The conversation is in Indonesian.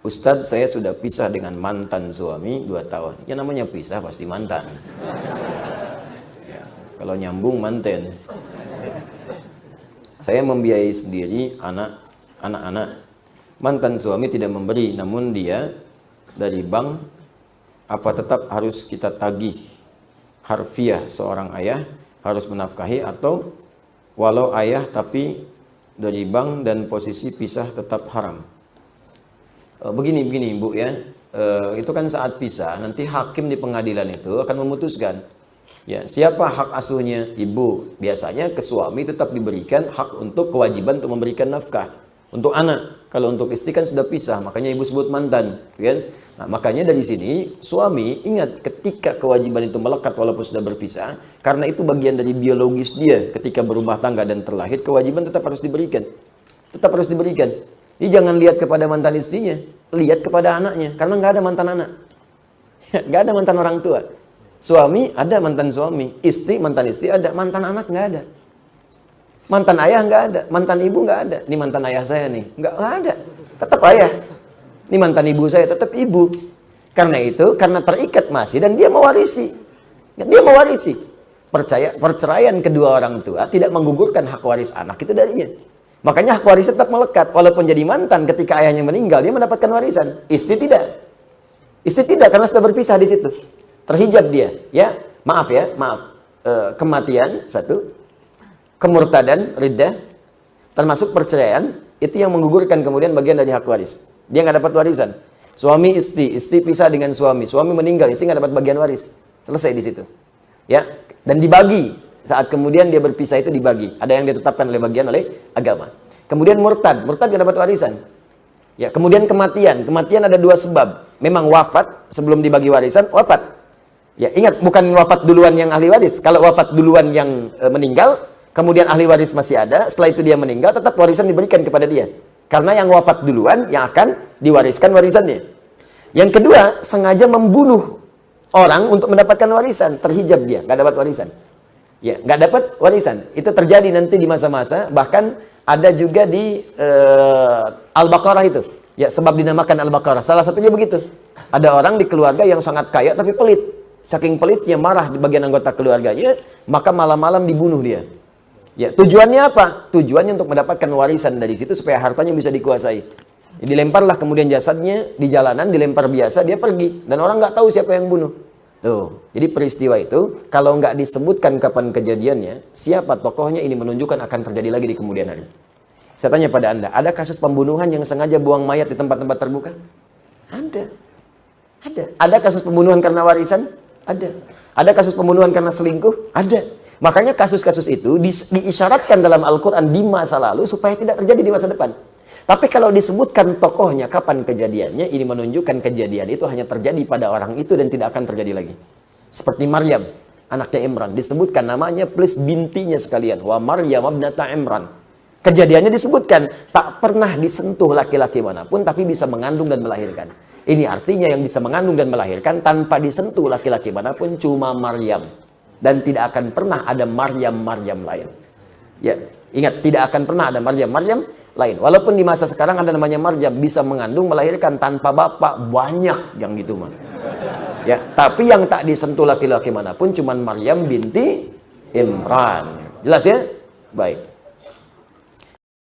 Ustadz, saya sudah pisah dengan mantan suami 2 tahun. Ya namanya pisah pasti mantan. Ya, kalau nyambung manten. Saya membiayai sendiri anak-anak. Mantan suami tidak memberi, namun dia dari bank. Apa tetap harus kita tagih harfiah seorang ayah harus menafkahi, atau walau ayah tapi dari bank dan posisi pisah tetap haram? Begini Bu ya, itu kan saat pisah nanti hakim di pengadilan itu akan memutuskan ya siapa hak asuhnya. Ibu, biasanya ke suami tetap diberikan hak untuk kewajiban untuk memberikan nafkah untuk anak. Kalau untuk istri kan sudah pisah, makanya ibu sebut mantan kan. Nah, makanya dari sini suami ingat, ketika kewajiban itu melekat walaupun sudah berpisah, karena itu bagian dari biologis dia. Ketika berumah tangga dan terlahir, kewajiban tetap harus diberikan, tetap harus diberikan. Jadi jangan lihat kepada mantan istrinya, lihat kepada anaknya, karena nggak ada mantan anak, nggak ada mantan orang tua. Suami ada mantan suami, istri mantan istri ada, mantan anak nggak ada, mantan ayah nggak ada, mantan ibu nggak ada. Ini mantan ayah saya nih, nggak ada, tetap ayah. Ini mantan ibu saya, tetap ibu. Karena itu, karena terikat masih dan dia mewarisi, perceraian kedua orang tua tidak menggugurkan hak waris anak itu darinya. Makanya hak waris tetap melekat, walaupun jadi mantan ketika ayahnya meninggal dia mendapatkan warisan. Istri tidak karena sudah berpisah di situ, terhijab dia. Ya, maaf. Kematian satu, kemurtadan, riddah, termasuk perceraian itu yang menggugurkan kemudian bagian dari hak waris. Dia nggak dapat warisan. Suami istri pisah dengan suami meninggal, istri nggak dapat bagian waris. Selesai di situ. Ya, dan dibagi. Saat kemudian dia berpisah itu dibagi. Ada yang ditetapkan oleh bagian oleh agama. Kemudian murtad nggak dapat warisan. Ya, kemudian kematian ada 2 sebab. Memang wafat sebelum dibagi warisan, wafat. Ya, ingat, bukan wafat duluan yang ahli waris. Kalau wafat duluan yang meninggal, kemudian ahli waris masih ada, setelah itu dia meninggal, tetap warisan diberikan kepada dia. Karena yang wafat duluan yang akan diwariskan warisannya. Yang kedua, sengaja membunuh orang untuk mendapatkan warisan, terhijab dia, nggak dapat warisan. Ya, nggak dapat warisan. Itu terjadi nanti di masa-masa, bahkan ada juga di Al-Baqarah itu. Ya, sebab dinamakan Al-Baqarah. Salah satunya begitu. Ada orang di keluarga yang sangat kaya tapi pelit. Saking pelitnya marah di bagian anggota keluarganya, maka malam-malam dibunuh dia. Ya, tujuannya apa? Tujuannya untuk mendapatkan warisan dari situ supaya hartanya bisa dikuasai. Dilemparlah kemudian jasadnya di jalanan, dilempar biasa, dia pergi. Dan orang nggak tahu siapa yang bunuh. Tuh, jadi peristiwa itu kalau nggak disebutkan kapan kejadiannya, siapa tokohnya, ini menunjukkan akan terjadi lagi di kemudian hari. Saya tanya pada Anda, ada kasus pembunuhan yang sengaja buang mayat di tempat-tempat terbuka? Ada. Ada kasus pembunuhan karena warisan? Ada. Ada kasus pembunuhan karena selingkuh? Ada. Makanya kasus-kasus itu diisyaratkan dalam Al-Quran di masa lalu supaya tidak terjadi di masa depan. Tapi kalau disebutkan tokohnya, kapan kejadiannya, ini menunjukkan kejadian itu hanya terjadi pada orang itu dan tidak akan terjadi lagi. Seperti Maryam, anaknya Imran, disebutkan namanya plus bintinya sekalian. Wa Maryam ibnata Imran. Kejadiannya disebutkan, tak pernah disentuh laki-laki manapun, tapi bisa mengandung dan melahirkan. Ini artinya yang bisa mengandung dan melahirkan tanpa disentuh laki-laki manapun cuma Maryam. Dan tidak akan pernah ada Maryam lain. Ya, ingat, tidak akan pernah ada Maryam lain. Walaupun di masa sekarang ada namanya Maryam, bisa mengandung, melahirkan tanpa bapak, banyak yang gitu mah. Ya, tapi yang tak disentuh laki-laki manapun cuman Maryam binti Imran. Jelas ya? Baik.